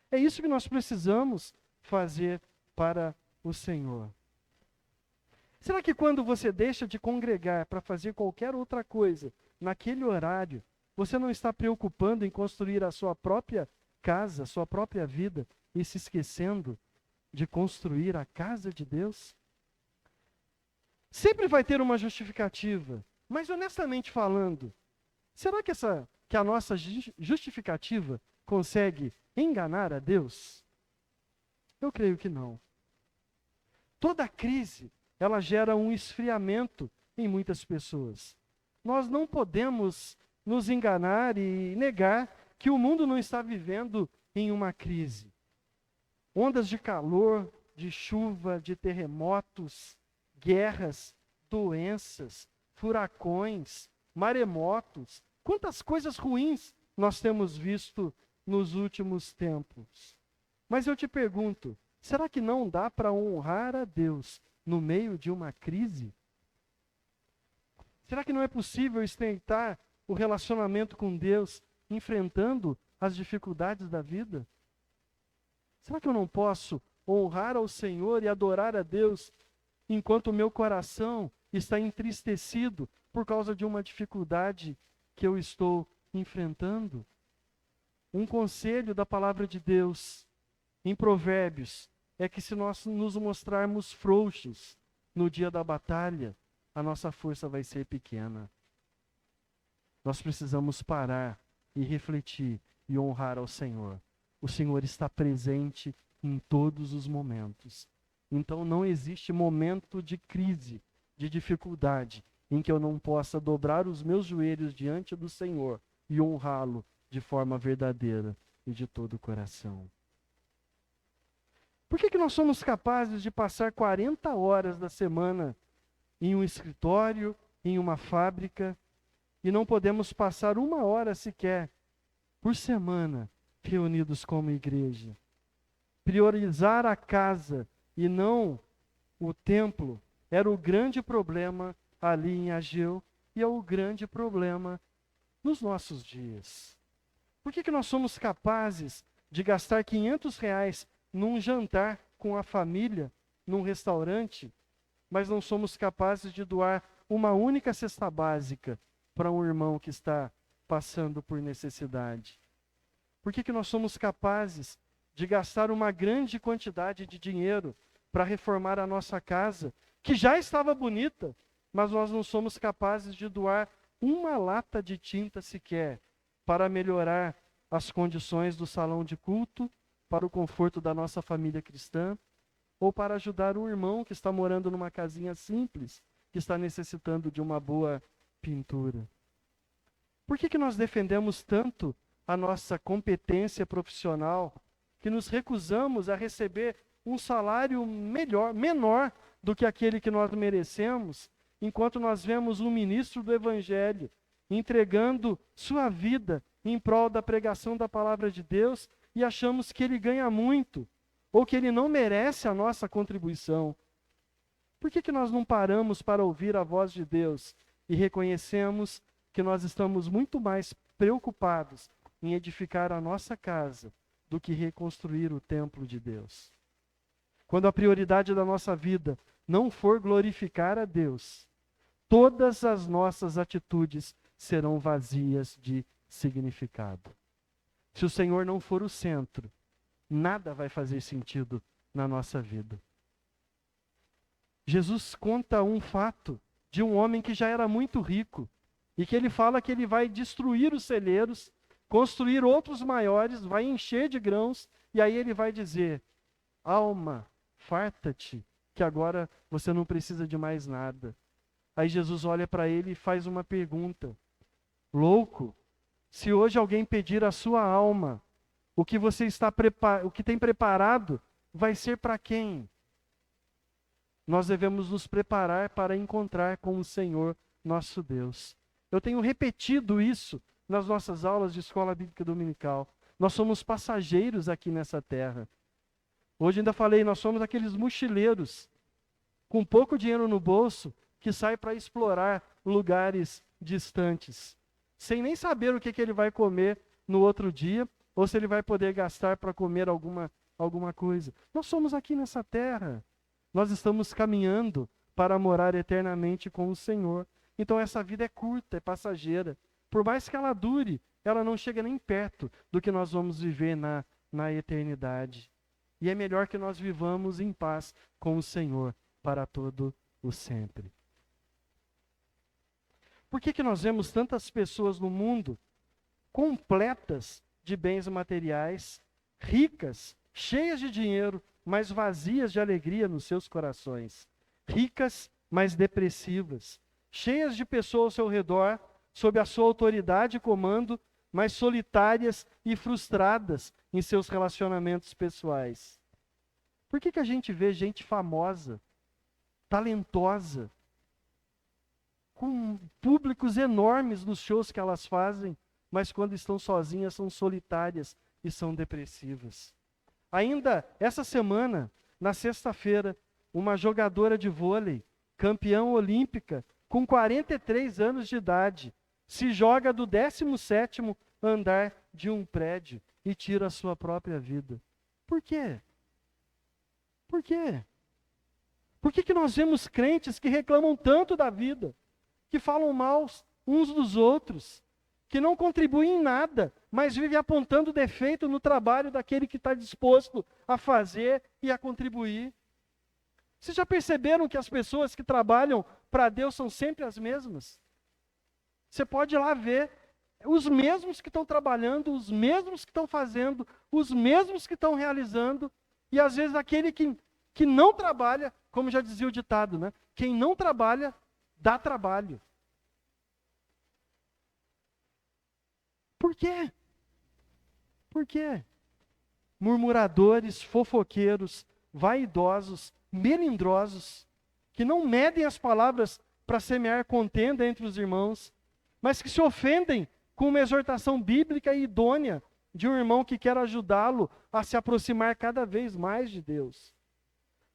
É isso que nós precisamos fazer para o Senhor. Será que quando você deixa de congregar para fazer qualquer outra coisa naquele horário, você não está preocupando em construir a sua própria casa, a sua própria vida, e se esquecendo de construir a casa de Deus? Sempre vai ter uma justificativa, mas honestamente falando, será que a nossa justificativa consegue enganar a Deus? Eu creio que não. Toda crise, ela gera um esfriamento em muitas pessoas. Nós não podemos nos enganar e negar que o mundo não está vivendo em uma crise. Ondas de calor, de chuva, de terremotos, guerras, doenças, furacões, maremotos. Quantas coisas ruins nós temos visto nos últimos tempos. Mas eu te pergunto, será que não dá para honrar a Deus no meio de uma crise? Será que não é possível estreitar o relacionamento com Deus enfrentando as dificuldades da vida? Será que eu não posso honrar ao Senhor e adorar a Deus enquanto o meu coração está entristecido por causa de uma dificuldade que eu estou enfrentando? Um conselho da palavra de Deus em Provérbios é que se nós nos mostrarmos frouxos no dia da batalha, a nossa força vai ser pequena. Nós precisamos parar e refletir e honrar ao Senhor. O Senhor está presente em todos os momentos. Então não existe momento de crise, de dificuldade, em que eu não possa dobrar os meus joelhos diante do Senhor e honrá-lo de forma verdadeira e de todo o coração. Por que nós somos capazes de passar 40 horas da semana em um escritório, em uma fábrica, e não podemos passar 1 hora sequer por semana reunidos como igreja? Priorizar a casa e não o templo era o grande problema ali em Ageu e é o grande problema nos nossos dias. Por que nós somos capazes de gastar R$ 500 num jantar com a família, num restaurante, mas não somos capazes de doar uma única cesta básica para um irmão que está passando por necessidade? Por que nós somos capazes de gastar uma grande quantidade de dinheiro para reformar a nossa casa, que já estava bonita, mas nós não somos capazes de doar uma lata de tinta sequer para melhorar as condições do salão de culto, para o conforto da nossa família cristã, ou para ajudar um irmão que está morando numa casinha simples, que está necessitando de uma boa pintura? Por que nós defendemos tanto a nossa competência profissional, que nos recusamos a receber um salário menor do que aquele que nós merecemos, enquanto nós vemos um ministro do Evangelho entregando sua vida em prol da pregação da palavra de Deus e achamos que ele ganha muito, ou que ele não merece a nossa contribuição? Por que nós não paramos para ouvir a voz de Deus e reconhecemos que nós estamos muito mais preocupados em edificar a nossa casa do que reconstruir o templo de Deus? quando a prioridade da nossa vida não for glorificar a Deus, todas as nossas atitudes serão vazias de significado. Se o Senhor não for o centro, nada vai fazer sentido na nossa vida. Jesus conta um fato de um homem que já era muito rico e que ele fala que ele vai destruir os celeiros, construir outros maiores, vai encher de grãos e aí ele vai dizer: alma, farta-te, que agora você não precisa de mais nada. Aí Jesus olha para ele e faz uma pergunta: louco, se hoje alguém pedir a sua alma, o que você o que tem preparado vai ser para quem? Nós devemos nos preparar para encontrar com o Senhor nosso Deus. Eu tenho repetido isso nas nossas aulas de escola bíblica dominical. Nós somos passageiros aqui nessa terra. Hoje ainda falei, nós somos aqueles mochileiros com pouco dinheiro no bolso que sai para explorar lugares distantes, sem nem saber o que ele vai comer no outro dia, ou se ele vai poder gastar para comer alguma coisa. Nós somos aqui nessa terra. Nós estamos caminhando para morar eternamente com o Senhor. Então essa vida é curta, é passageira. Por mais que ela dure, ela não chega nem perto do que nós vamos viver na eternidade. E é melhor que nós vivamos em paz com o Senhor para todo o sempre. Por que nós vemos tantas pessoas no mundo completas de bens materiais, ricas, cheias de dinheiro, mas vazias de alegria nos seus corações? Ricas, mas depressivas, cheias de pessoas ao seu redor, sob a sua autoridade e comando, mas solitárias e frustradas em seus relacionamentos pessoais. Por que a gente vê gente famosa, talentosa, com públicos enormes nos shows que elas fazem, mas quando estão sozinhas são solitárias e são depressivas? Ainda essa semana, na sexta-feira, uma jogadora de vôlei, campeã olímpica, com 43 anos de idade, se joga do 17º andar de um prédio e tira a sua própria vida. Por quê? Por quê? Por que nós vemos crentes que reclamam tanto da vida, que falam mal uns dos outros, que não contribuem em nada, mas vivem apontando defeito no trabalho daquele que está disposto a fazer e a contribuir? Vocês já perceberam que as pessoas que trabalham para Deus são sempre as mesmas? Você pode ir lá ver os mesmos que estão trabalhando, os mesmos que estão fazendo, os mesmos que estão realizando, e às vezes aquele que não trabalha, como já dizia o ditado, né? Quem não trabalha, dá trabalho. Por quê? Por quê? Murmuradores, fofoqueiros, vaidosos, melindrosos, que não medem as palavras para semear contenda entre os irmãos, mas que se ofendem com uma exortação bíblica e idônea de um irmão que quer ajudá-lo a se aproximar cada vez mais de Deus.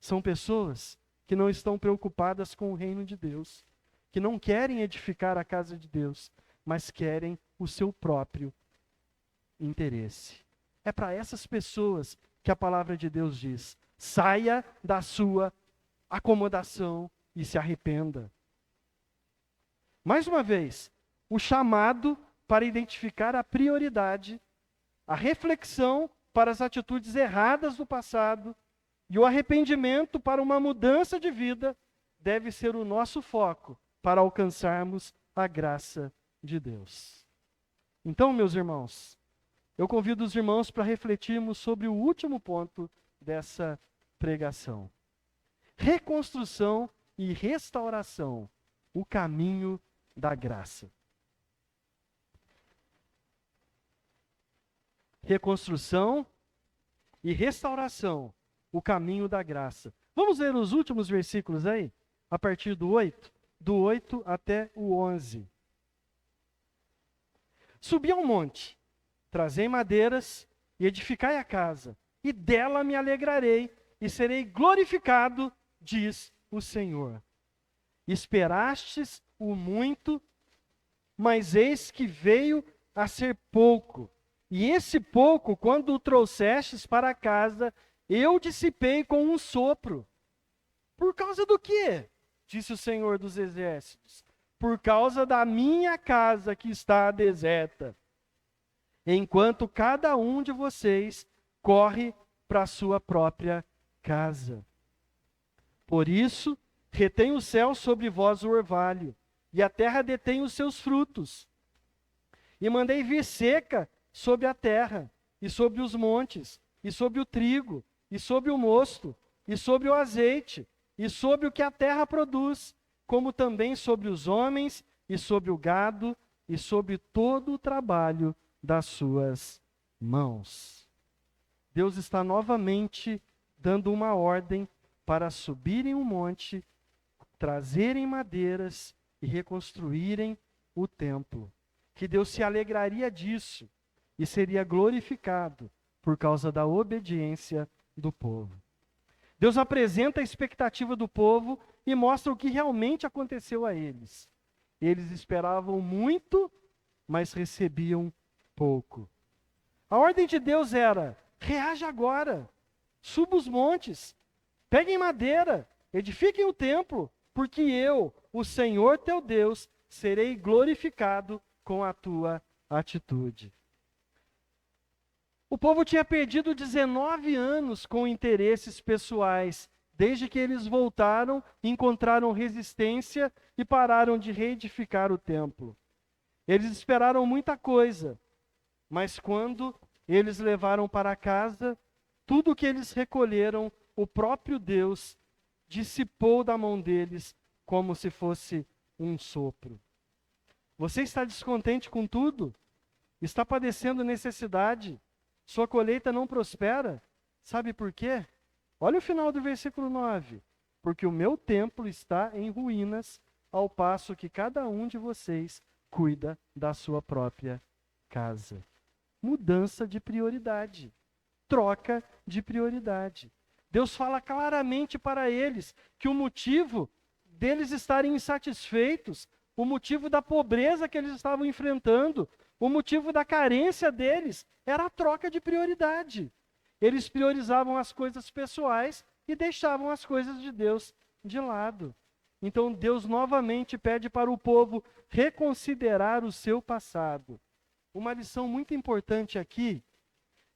São pessoas que não estão preocupadas com o reino de Deus, que não querem edificar a casa de Deus, mas querem o seu próprio interesse. É para essas pessoas que a palavra de Deus diz: saia da sua acomodação e se arrependa. Mais uma vez, o chamado para identificar a prioridade, a reflexão para as atitudes erradas do passado e o arrependimento para uma mudança de vida deve ser o nosso foco para alcançarmos a graça de Deus. Então, meus irmãos, eu convido os irmãos para refletirmos sobre o último ponto dessa pregação. Reconstrução e restauração, o caminho da graça. Reconstrução e restauração, o caminho da graça. Vamos ler os últimos versículos aí, a partir do 8 até o 11. Subi ao monte, trazei madeiras e edificai a casa, e dela me alegrarei e serei glorificado, diz o Senhor. Esperastes o muito, mas eis que veio a ser pouco. E esse pouco, quando o trouxestes para casa, eu dissipei com um sopro. Por causa do quê? Disse o Senhor dos Exércitos. Por causa da minha casa que está deserta, enquanto cada um de vocês corre para a sua própria casa. Por isso, retém o céu sobre vós o orvalho, e a terra detém os seus frutos. E mandei vir seca sobre a terra, e sobre os montes, e sobre o trigo, e sobre o mosto, e sobre o azeite, e sobre o que a terra produz, como também sobre os homens, e sobre o gado, e sobre todo o trabalho das suas mãos. Deus está novamente dando uma ordem para subirem um monte, trazerem madeiras e reconstruírem o templo. Que Deus se alegraria disso e seria glorificado por causa da obediência do povo. Deus apresenta a expectativa do povo e mostra o que realmente aconteceu a eles. Eles esperavam muito, mas recebiam pouco. A ordem de Deus era: reaja agora, suba os montes, peguem madeira, edifiquem o templo, porque eu, o Senhor teu Deus, serei glorificado com a tua atitude. O povo tinha perdido 19 anos com interesses pessoais, desde que eles voltaram, encontraram resistência e pararam de reedificar o templo. Eles esperaram muita coisa, mas quando eles levaram para casa, tudo o que eles recolheram, o próprio Deus dissipou da mão deles como se fosse um sopro. Você está descontente com tudo? Está padecendo necessidade? Sua colheita não prospera? Sabe por quê? Olha o final do versículo 9. Porque o meu templo está em ruínas, ao passo que cada um de vocês cuida da sua própria casa. Mudança de prioridade. Troca de prioridade. Deus fala claramente para eles que o motivo deles estarem insatisfeitos, o motivo da pobreza que eles estavam enfrentando, o motivo da carência deles era a troca de prioridade. Eles priorizavam as coisas pessoais e deixavam as coisas de Deus de lado. Então Deus novamente pede para o povo reconsiderar o seu passado. Uma lição muito importante aqui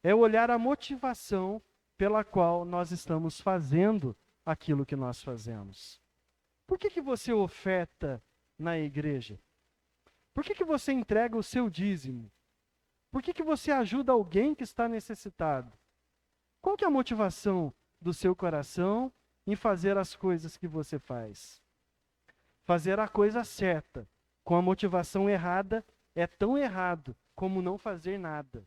é olhar a motivação pela qual nós estamos fazendo aquilo que nós fazemos. Por que você oferta na igreja? Por que você entrega o seu dízimo? Por que você ajuda alguém que está necessitado? Qual que é a motivação do seu coração em fazer as coisas que você faz? Fazer a coisa certa com a motivação errada é tão errado como não fazer nada.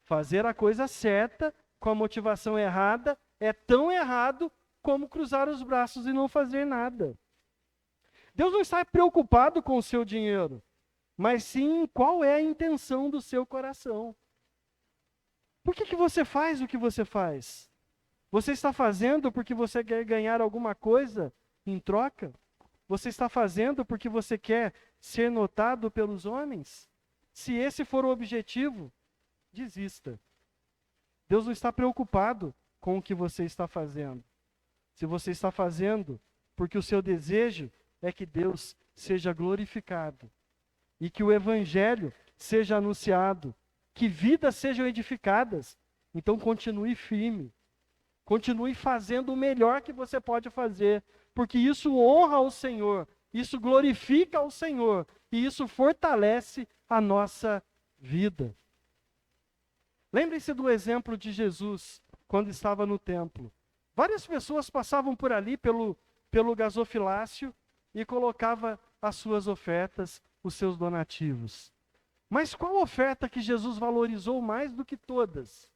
Fazer a coisa certa com a motivação errada é tão errado como cruzar os braços e não fazer nada. Deus não está preocupado com o seu dinheiro, mas sim qual é a intenção do seu coração. Por que você faz o que você faz? Você está fazendo porque você quer ganhar alguma coisa em troca? Você está fazendo porque você quer ser notado pelos homens? Se esse for o objetivo, desista. Deus não está preocupado com o que você está fazendo. Se você está fazendo porque o seu desejo é que Deus seja glorificado e que o evangelho seja anunciado, que vidas sejam edificadas, então continue firme. Continue fazendo o melhor que você pode fazer, porque isso honra ao Senhor, isso glorifica ao Senhor e isso fortalece a nossa vida. Lembrem-se do exemplo de Jesus quando estava no templo. Várias pessoas passavam por ali pelo gasofilácio e colocava as suas ofertas, os seus donativos. Mas qual oferta que Jesus valorizou mais do que todas?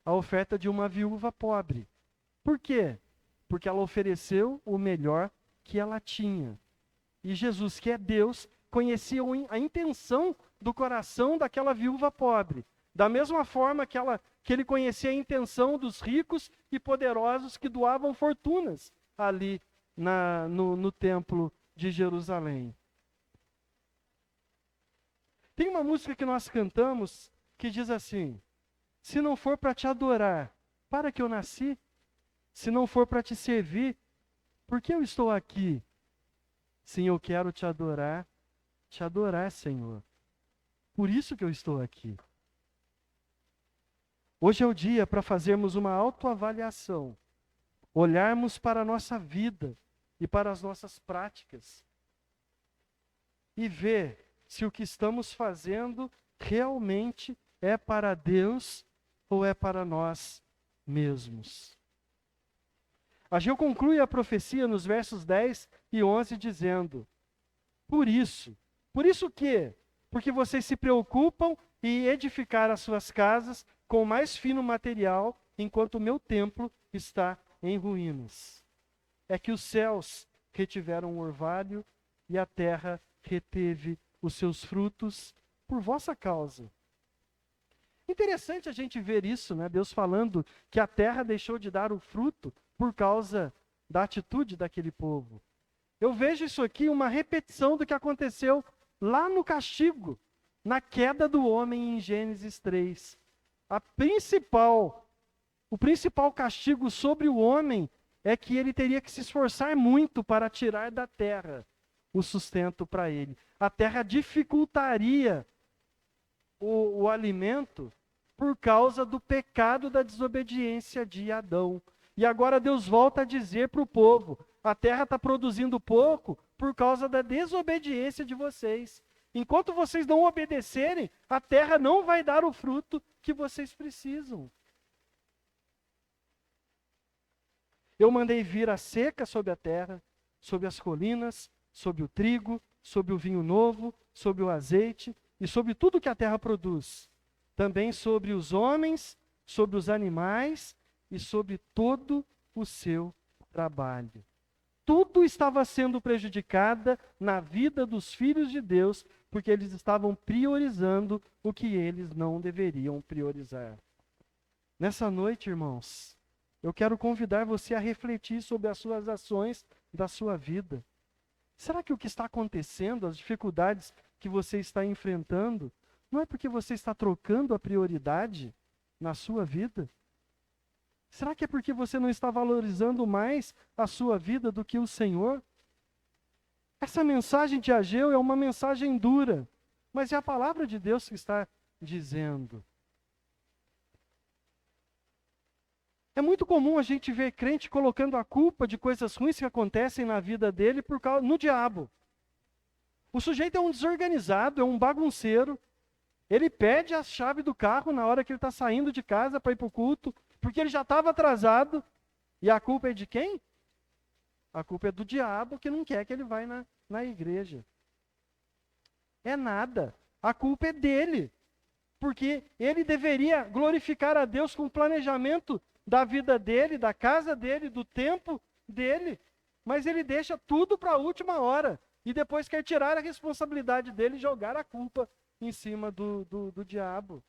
A oferta de uma viúva pobre. Por quê? Porque ela ofereceu o melhor que ela tinha. E Jesus, que é Deus, conhecia a intenção do coração daquela viúva pobre. Da mesma forma que ele conhecia a intenção dos ricos e poderosos que doavam fortunas ali no templo de Jerusalém. Tem uma música que nós cantamos que diz assim: Se não for para te adorar, para que eu nasci? Se não for para te servir, por que eu estou aqui? Sim, eu quero te adorar, Senhor. Por isso que eu estou aqui. Hoje é o dia para fazermos uma autoavaliação, olharmos para a nossa vida e para as nossas práticas e ver se o que estamos fazendo realmente é para Deus ou é para nós mesmos. Ageu conclui a profecia nos versos 10 e 11 dizendo: por isso o quê? Porque vocês se preocupam em edificar as suas casas com o mais fino material, enquanto o meu templo está em ruínas. É que os céus retiveram o orvalho e a terra reteve os seus frutos por vossa causa. Interessante a gente ver isso, né? Deus falando que a terra deixou de dar o fruto por causa da atitude daquele povo. Eu vejo isso aqui uma repetição do que aconteceu lá no castigo, na queda do homem em Gênesis 3. O principal castigo sobre o homem é que ele teria que se esforçar muito para tirar da terra o sustento para ele. A terra dificultaria o alimento por causa do pecado da desobediência de Adão. E agora Deus volta a dizer para o povo: a terra está produzindo pouco por causa da desobediência de vocês. Enquanto vocês não obedecerem, a terra não vai dar o fruto que vocês precisam. Eu mandei vir a seca sobre a terra, sobre as colinas, sobre o trigo, sobre o vinho novo, sobre o azeite e sobre tudo que a terra produz. Também sobre os homens, sobre os animais e sobre todo o seu trabalho. Tudo estava sendo prejudicado na vida dos filhos de Deus, porque eles estavam priorizando o que eles não deveriam priorizar. Nessa noite, irmãos, eu quero convidar você a refletir sobre as suas ações da sua vida. Será que o que está acontecendo, as dificuldades que você está enfrentando, não é porque você está trocando a prioridade na sua vida? Será que é porque você não está valorizando mais a sua vida do que o Senhor? Essa mensagem de Ageu é uma mensagem dura, mas é a palavra de Deus que está dizendo. É muito comum a gente ver crente colocando a culpa de coisas ruins que acontecem na vida dele no diabo. O sujeito é um desorganizado, é um bagunceiro. Ele pede a chave do carro na hora que ele está saindo de casa para ir para o culto, porque ele já estava atrasado. E a culpa é de quem? A culpa é do diabo, que não quer que ele vá na igreja. É nada. A culpa é dele. Porque ele deveria glorificar a Deus com o planejamento da vida dele, da casa dele, do tempo dele. Mas ele deixa tudo para a última hora. E depois quer tirar a responsabilidade dele e jogar a culpa em cima do diabo.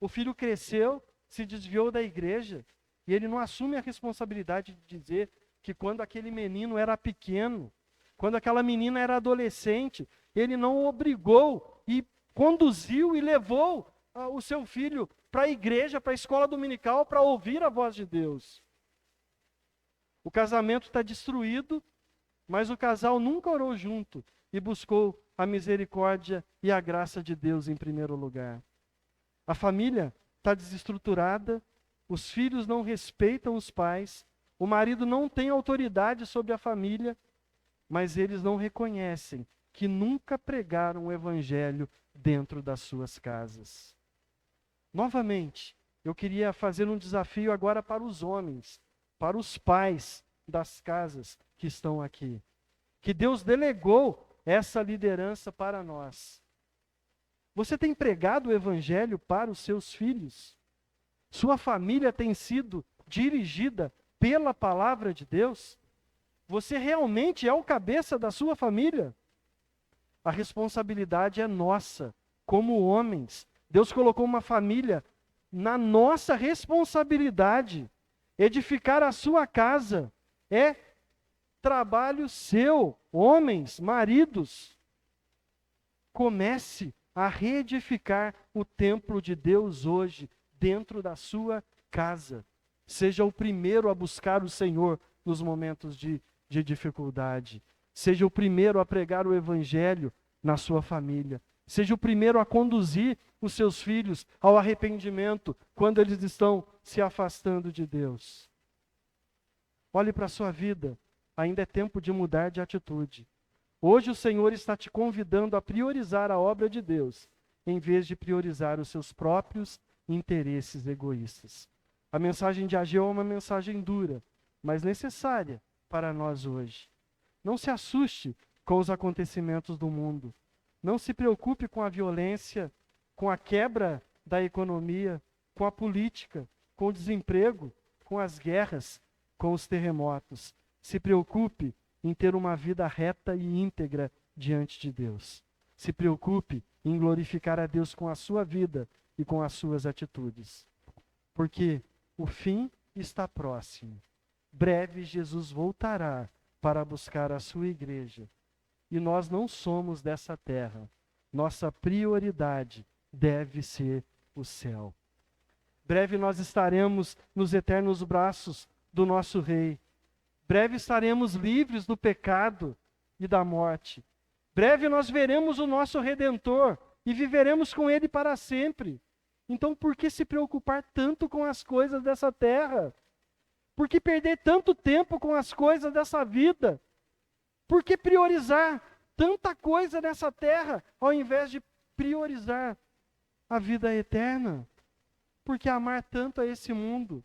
O filho cresceu, se desviou da igreja, e ele não assume a responsabilidade de dizer que quando aquele menino era pequeno, quando aquela menina era adolescente, ele não obrigou e conduziu e levou o seu filho para a igreja, para a escola dominical, para ouvir a voz de Deus. O casamento está destruído, mas o casal nunca orou junto e buscou a misericórdia e a graça de Deus em primeiro lugar. A família está desestruturada, os filhos não respeitam os pais, o marido não tem autoridade sobre a família, mas eles não reconhecem que nunca pregaram o evangelho dentro das suas casas. Novamente, eu queria fazer um desafio agora para os homens, para os pais das casas que estão aqui. Que Deus delegou essa liderança para nós. Você tem pregado o evangelho para os seus filhos? Sua família tem sido dirigida pela palavra de Deus? Você realmente é o cabeça da sua família? A responsabilidade é nossa, como homens. Deus colocou uma família na nossa responsabilidade. Edificar a sua casa é trabalho seu, homens, maridos. Comece a reedificar o templo de Deus hoje, dentro da sua casa. Seja o primeiro a buscar o Senhor nos momentos de dificuldade. Seja o primeiro a pregar o evangelho na sua família. Seja o primeiro a conduzir os seus filhos ao arrependimento quando eles estão se afastando de Deus. Olhe para a sua vida, ainda é tempo de mudar de atitude. Hoje o Senhor está te convidando a priorizar a obra de Deus, em vez de priorizar os seus próprios interesses egoístas. A mensagem de Ageu é uma mensagem dura, mas necessária para nós hoje. Não se assuste com os acontecimentos do mundo. Não se preocupe com a violência, com a quebra da economia, com a política, com o desemprego, com as guerras, com os terremotos. Se preocupe em ter uma vida reta e íntegra diante de Deus. Se preocupe em glorificar a Deus com a sua vida e com as suas atitudes. Porque o fim está próximo. Breve Jesus voltará para buscar a sua igreja. E nós não somos dessa terra. Nossa prioridade deve ser o céu. Breve nós estaremos nos eternos braços do nosso Rei. Breve estaremos livres do pecado e da morte. Breve nós veremos o nosso Redentor e viveremos com Ele para sempre. Então por que se preocupar tanto com as coisas dessa terra? Por que perder tanto tempo com as coisas dessa vida? Por que priorizar tanta coisa nessa terra ao invés de priorizar a vida eterna? Por que amar tanto a esse mundo,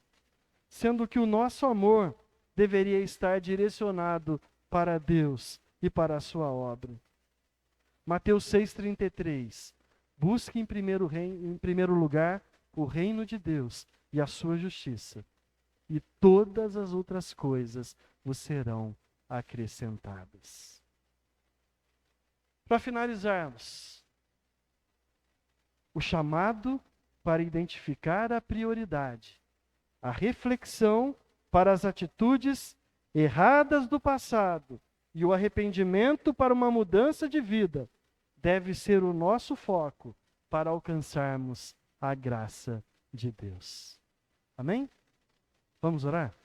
sendo que o nosso amor deveria estar direcionado para Deus e para a sua obra? Mateus 6,33. Busque em primeiro lugar o reino de Deus e a sua justiça, e todas as outras coisas vos serão acrescentadas. Para finalizarmos, o chamado para identificar a prioridade, a reflexão para as atitudes erradas do passado e o arrependimento para uma mudança de vida deve ser o nosso foco para alcançarmos a graça de Deus. Amém? Vamos orar?